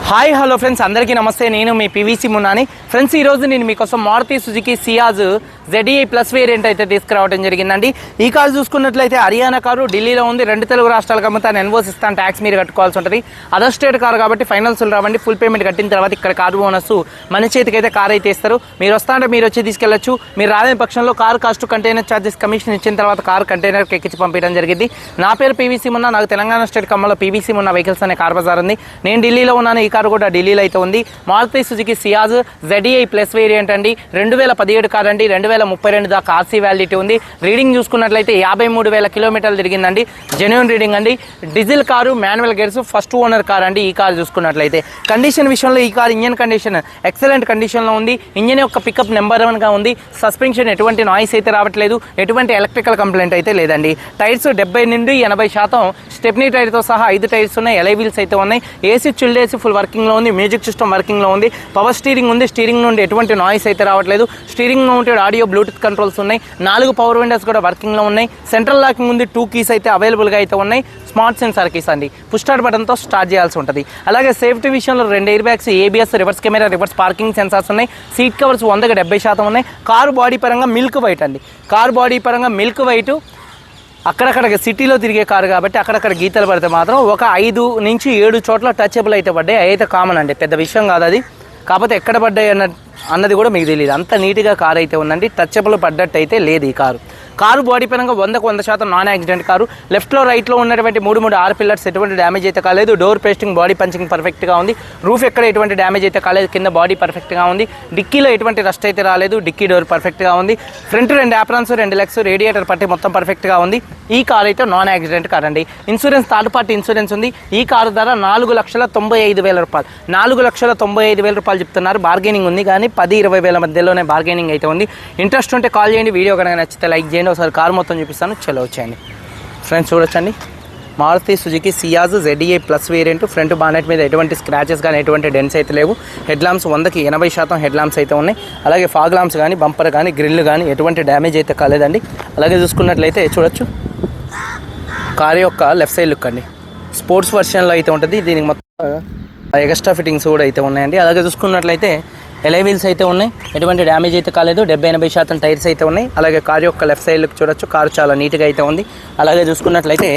Hi hello friends, అందరికీ నమస్తే. నేను మీ పీవీసీ మున్నాని. ఫ్రెండ్స్, ఈరోజు నేను మీకోసం Maruti Suzuki Ciaz ZDI plus variant అయితే తీసుకురావడం జరిగిందండి. ఈ కారు చూసుకున్నట్లయితే హర్యానా కారు, ఢిల్లీలో ఉంది. రెండు తెలుగు రాష్ట్రాలకు అమ్ముతాను ఎన్వోస్ ఇస్తాను, ట్యాక్స్ మీరు కట్టుకోవాల్సి ఉంటుంది. అదర్ స్టేట్ కారు కాబట్టి ఫైనల్స్ రావండి. ఫుల్ పేమెంట్ కట్టిన తర్వాత ఇక్కడ కారు ఓనర్స్ మన చేతికి అయితే కారు అయితే ఇస్తారు. మీరు వస్తాంటే మీరు వచ్చి తీసుకెళ్లొచ్చు. మీరు రాలేని పక్షంలో car cost, container charges, commission ఇచ్చిన తర్వాత కారు కంటైనర్కి ఎక్కించి పంపించడం జరిగింది. నా పేరు పీవీసీ మున్నా. నాకు తెలంగాణ స్టేట్ ఖమ్మంలో పీవీసీ మున్నా వెహికల్స్ అనే కార్ బజార్ ఉంది. నేను ఢిల్లీలో ఉన్నాను. ఈ కారు కూడా ఢిల్లీలో అయితే ఉంది. Maruti Suzuki Ciaz ZDI plus variant అండి. 2017 కార్ అండి. 2032 దాకా ఆర్సీ వ్యాలిడిటీ ఉంది. రీడింగ్ చూసుకున్నట్లయితే 53,000 కిలోమీటర్లు తిరిగిందండి. జెన్యూన్ రీడింగ్ అండి. Diesel car, manual gears, first owner car అండి. ఈ కారు చూసుకున్నట్లయితే కండిషన్ విషయంలో ఈ కార్ ఇంజన్ కండిషన్ ఎక్సలెంట్ కండిషన్లో ఉంది. ఇంజన్ యొక్క పికప్ నెంబర్ 1గా ఉంది. సస్పెన్షన్ ఎటువంటి నాయిస్ అయితే రావట్లేదు. ఎటువంటి ఎలక్ట్రికల్ కంప్లైంట్ అయితే లేదండి. టైర్స్ 70 నుండి 80% స్టెప్నీ టైర్తో సహా 5 టైర్స్ ఉన్నాయి. ఎలై వీల్స్ అయితే ఉన్నాయి. ఏసీ చిల్డ్ ఏసీ ఫుల్ వర్కింగ్లో ఉంది. మ్యూజిక్ సిస్టమ్ వర్కింగ్లో ఉంది. పవర్ స్టీరింగ్ ఉంది. స్టీరింగ్ నుండి ఎటువంటి నాయిస్ అయితే రావట్లేదు. Steering mounted audio Bluetooth controls ఉన్నాయి. 4 పవర్ విండోస్ కూడా వర్కింగ్లో ఉన్నాయి. సెంట్రల్ లాకింగ్ ఉంది. 2 కీస్ అయితే అవైలబుల్గా అయితే ఉన్నాయి. స్మార్ట్ సెన్సార్ కీస్ అండి. పుష్ స్టార్ట్ బటన్తో స్టార్ట్ చేయాల్సి ఉంటుంది. అలాగే సేఫ్టీ విషయంలో 2 air bags, ABS, reverse camera, reverse parking sensors ఉన్నాయి. సీట్ కవర్స్ 100కి 70% ఉన్నాయి. కారు బాడీ పరంగా మిల్క్ వైట్ అండి. కారు బాడీ పరంగా మిల్క్ వైట్. అక్కడక్కడ సిటీలో తిరిగే కారు కాబట్టి అక్కడక్కడ గీతలు పడితే మాత్రం ఒక 5 నుంచి 7 చోట్ల టచబుల్ అయితే పడ్డాయి. అయితే కామన్ అండి, పెద్ద విషయం కాదు అది. కాకపోతే ఎక్కడ పడ్డాయి అన్నది కూడా మీకు తెలియదు. అంత నీట్గా కారు అయితే ఉందండి. టచబుల్ పడ్డట్టు అయితే లేదు ఈ కారు బాడీ పరంగా 100% నాన్ యాక్సిడెంట్ కారు. లెఫ్ట్లో రైట్లో ఉన్నటువంటి 3 ఆర్ పిల్లర్స్ ఎటువంటి డ్యామేజ్ అయితే కాలేదు. డోర్ పేస్టింగ్, బాడీ పంచింగ్ పర్ఫెక్ట్గా ఉంది. రూఫ్ ఎక్కడ ఎటువంటి డ్యామేజ్ అయితే కాలేదు. కింద బాడీ పర్ఫెక్ట్గా ఉంది. డిక్కీలో ఎటువంటి రస్ట్ అయితే రాలేదు. డిక్కీ డోర్ పర్ఫెక్ట్గా ఉంది. ఫ్రంట్ 2 యాప్రాన్స్, 2 లెగ్స్, రేడియేటర్ పట్టి మొత్తం పర్ఫెక్ట్గా ఉంది. ఈ కారు అయితే నాన్ యాక్సిడెంట్ కార్ అండి. ఇన్సూరెన్స్ థర్డ్ పార్టీ ఇన్సూరెన్స్ ఉంది. ఈ కారు ధర 4,95,000 రూపాయలు. 4,95,000 రూపాయలు చెప్తున్నారు. బార్గెనింగ్ ఉంది కానీ 10-20 వేల మధ్యలోనే బార్గెనింగ్ అయితే ఉంది. ఇంట్రెస్ట్ ఉంటే కాల్ చేయండి. వీడియో కనుక నచ్చితే లైక్ చేయండి. ఒకసారి కారు మొత్తం చూపిస్తాను, చలో వచ్చేయండి. ఫ్రెండ్స్ చూడొచ్చండి, Maruti Suzuki Ciaz ZDI plus variant. Front bonnet మీద ఎటువంటి స్క్రాచెస్ కానీ ఎటువంటి డెన్స్ అయితే లేవు. హెడ్ ల్యాంప్స్ 100కి 80% హెడ్ ల్యాంప్స్ అయితే ఉన్నాయి. అలాగే ఫాగ్ ల్యాంప్స్ కానీ, బంపర్ కానీ, గ్రిల్ కానీ ఎటువంటి డ్యామేజ్ అయితే కాలేదండి. అలాగే చూసుకున్నట్లయితే చూడొచ్చు, కారు యొక్క లెఫ్ట్ సైడ్ లుక్ అండి. స్పోర్ట్స్ వర్షన్లో అయితే ఉంటుంది. దీనికి మొత్తం ఎక్స్ట్రా ఫిట్టింగ్స్ కూడా అయితే ఉన్నాయండి. అలాగే చూసుకున్నట్లయితే ఎలై వీల్స్ అయితే ఉన్నాయి. ఎటువంటి డ్యామేజ్ అయితే కాలేదు. 70-80% టైర్స్ అయితే ఉన్నాయి. అలాగే కారు యొక్క లెఫ్ట్ సైడ్ లుక్ చూడొచ్చు, కారు చాలా నీట్గా అయితే ఉంది. అలాగే చూసుకున్నట్లయితే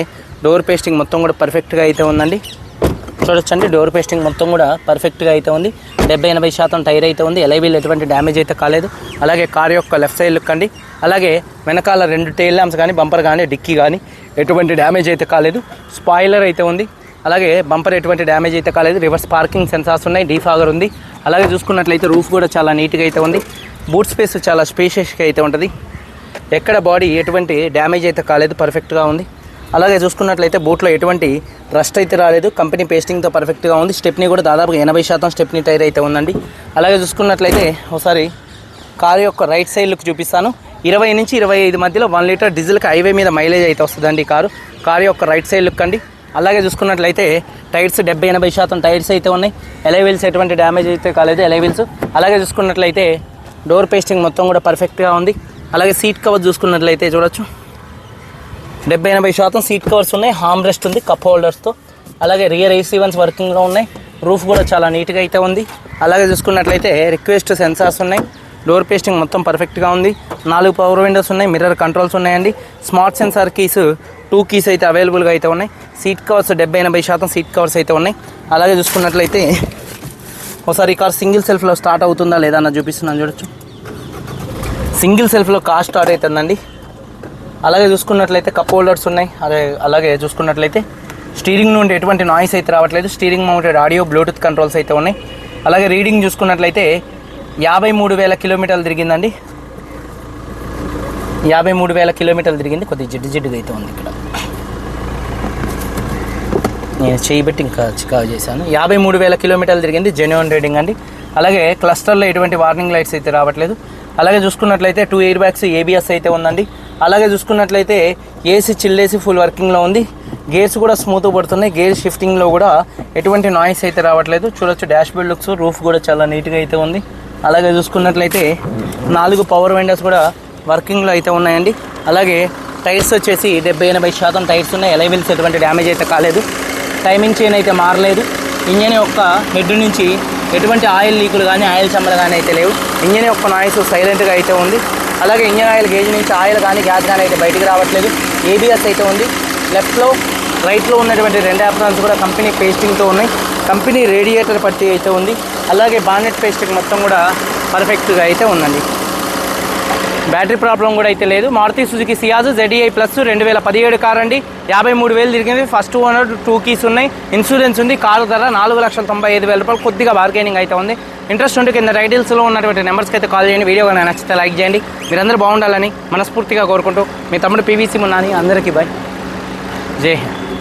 డోర్ పేస్టింగ్ మొత్తం కూడా పర్ఫెక్ట్గా అయితే ఉందండి. చూడొచ్చండి, డోర్ పేస్టింగ్ మొత్తం కూడా పర్ఫెక్ట్గా అయితే ఉంది. 70-80% టైర్ అయితే ఉంది. ఎలై వీల్ ఎటువంటి డ్యామేజ్ అయితే కాలేదు. అలాగే కారు యొక్క లెఫ్ట్ సైడ్ లుక్ అండి. అలాగే వెనకాల 2 టైల్ ల్యాంప్స్ కానీ, బంపర్ కానీ, డిక్కీ కానీ ఎటువంటి డ్యామేజ్ అయితే కాలేదు. స్పాయిలర్ అయితే ఉంది. అలాగే బంపర్ ఎటువంటి డ్యామేజ్ అయితే కాలేదు. రివర్స్ పార్కింగ్ సెన్సార్స్ ఉన్నాయి. డీఫాగర్ ఉంది. అలాగే చూసుకున్నట్లయితే రూఫ్ కూడా చాలా నీట్గా అయితే ఉంది. బూట్ స్పేస్ చాలా స్పేషియస్గా అయితే ఉంటుంది. ఎక్కడ బాడీ ఎటువంటి డ్యామేజ్ అయితే కాలేదు, పర్ఫెక్ట్గా ఉంది. అలాగే చూసుకున్నట్లయితే బూట్లో ఎటువంటి రస్ట్ అయితే రాలేదు. కంపెనీ పేస్టింగ్తో పర్ఫెక్ట్గా ఉంది. స్టెప్నీ కూడా దాదాపుగా 80% స్టెప్నీ టైర్ అయితే ఉందండి. అలాగే చూసుకున్నట్లయితే ఒకసారి కారు యొక్క రైట్ సైడ్ లుక్ చూపిస్తాను. 20 నుంచి 25 మధ్యలో 1 లీటర్ డీజిల్కి హైవే మీద మైలేజ్ అయితే వస్తుందండి కారు యొక్క రైట్ సైడ్ లుక్ అండి. అలాగే చూసుకున్నట్లయితే టైర్స్ 70-80% టైర్స్ అయితే ఉన్నాయి. ఎలై వీల్స్ ఎటువంటి డ్యామేజ్ అయితే కాలేదు. Alloy wheels. అలాగే చూసుకున్నట్లయితే డోర్ పేస్టింగ్ మొత్తం కూడా పర్ఫెక్ట్గా ఉంది. అలాగే సీట్ కవర్ చూసుకున్నట్లయితే చూడొచ్చు, 70-80% సీట్ కవర్స్ ఉన్నాయి. హార్మ్ రెస్ట్ ఉంది కప్ హోల్డర్స్తో. అలాగే రియర్ AC వన్స్ వర్కింగ్లో ఉన్నాయి. రూఫ్ కూడా చాలా నీట్గా అయితే ఉంది. అలాగే చూసుకున్నట్లయితే రిక్వెస్ట్ సెన్సార్స్ ఉన్నాయి. డోర్ పేస్టింగ్ మొత్తం పర్ఫెక్ట్గా ఉంది. 4 పవర్ విండోస్ ఉన్నాయి. మిర్రర్ కంట్రోల్స్ ఉన్నాయండి. స్మార్ట్ సెన్సార్ కీస్ 2 కీస్ అయితే అవైలబుల్గా అయితే ఉన్నాయి. సీట్ కవర్స్ 70-80% సీట్ కవర్స్ అయితే ఉన్నాయి. అలాగే చూసుకున్నట్లయితే ఒకసారి ఈ కార్ సింగిల్ సెల్ఫ్లో స్టార్ట్ అవుతుందా లేదా అన్న చూపిస్తున్నాను చూడొచ్చు. సింగిల్ సెల్ఫ్లో కార్ స్టార్ట్ అవుతుందండి. అలాగే చూసుకున్నట్లయితే కప్ హోల్డర్స్ ఉన్నాయి. అలాగే చూసుకున్నట్లయితే స్టీరింగ్ నుండి ఎటువంటి నాయిస్ అయితే రావట్లేదు. Steering mounted audio Bluetooth controls అయితే ఉన్నాయి. అలాగే రీడింగ్ చూసుకున్నట్లయితే 53,000 కిలోమీటర్లు తిరిగిందండి. 53,000 కిలోమీటర్లు తిరిగింది. కొద్దిగా జిడ్డుగా అయితే ఉంది. ఇక్కడ నేను చేయబెట్టి ఇంకా చికాకు చేశాను. 53,000 కిలోమీటర్లు తిరిగింది. జెన్యూన్ రీడింగ్ అండి. అలాగే క్లస్టర్లో ఎటువంటి వార్నింగ్ లైట్స్ అయితే రావట్లేదు. అలాగే చూసుకున్నట్లయితే 2 ఎయిర్ బ్యాగ్స్, ABS అయితే ఉందండి. అలాగే చూసుకున్నట్లయితే ఏసీ చిల్డ్ ఏసీ ఫుల్ వర్కింగ్లో ఉంది. గేర్స్ కూడా స్మూత్గా పడుతున్నాయి. గేర్ షిఫ్టింగ్లో కూడా ఎటువంటి నాయిస్ అయితే రావట్లేదు. చూడొచ్చు డాష్ బోర్డ్ లుక్స్. రూఫ్ కూడా చాలా నీట్గా అయితే ఉంది. అలాగే చూసుకున్నట్లయితే 4 పవర్ విండోస్ కూడా వర్కింగ్లో అయితే ఉన్నాయండి. అలాగే టైర్స్ వచ్చేసి 70-80% టైర్స్ ఉన్నాయి. ఎలై వీల్స్ ఎటువంటి డ్యామేజ్ అయితే కాలేదు. టైమింగ్ చైన్ అయితే మారలేదు. ఇంజన్ యొక్క హెడ్ నుంచి ఎటువంటి ఆయిల్ లీకులు కానీ ఆయిల్ చెమ్మలు కానీ అయితే లేవు. ఇంజన్ యొక్క నాయిస్ సైలెంట్గా అయితే ఉంది. అలాగే ఇంజన్ ఆయిల్ గేజ్ నుంచి ఆయిల్ కానీ గ్యాస్ కానీ అయితే బయటికి రావట్లేదు. ఏబిఎస్ అయితే ఉంది. లెఫ్ట్లో రైట్లో ఉన్నటువంటి 2 యాప్రాన్స్ కూడా కంపెనీ పేస్టింగ్తో ఉన్నాయి. కంపెనీ రేడియేటర్ పట్టి అయితే ఉంది. అలాగే బానెట్ పేస్టింగ్ మొత్తం కూడా పర్ఫెక్ట్గా అయితే ఉందండి. బ్యాటరీ ప్రాబ్లం కూడా అయితే లేదు. Maruti Suzuki Ciaz ZDI plus 2017 car అండి. 53,000 తిరిగింది. ఫస్ట్ ఓనర్ 2 కీస్ ఉన్నాయి. ఇన్సూరెన్స్ ఉంది. కారు ధర 4,95,000 రూపాయలు. కొద్దిగా బార్గెనింగ్ అయితే ఉంది. ఇంట్రెస్ట్ ఉంటే కింద టైటిల్స్లో ఉన్నటువంటి నెంబర్స్కి అయితే కాల్ చేయండి. వీడియో కానీ నచ్చితే లైక్ చేయండి. మీరందరూ బాగుండాలని మనస్ఫూర్తిగా కోరుకుంటూ మీ తమ్ముడు PVC మున్నాని. అందరికీ బాయ్. జై హింద్.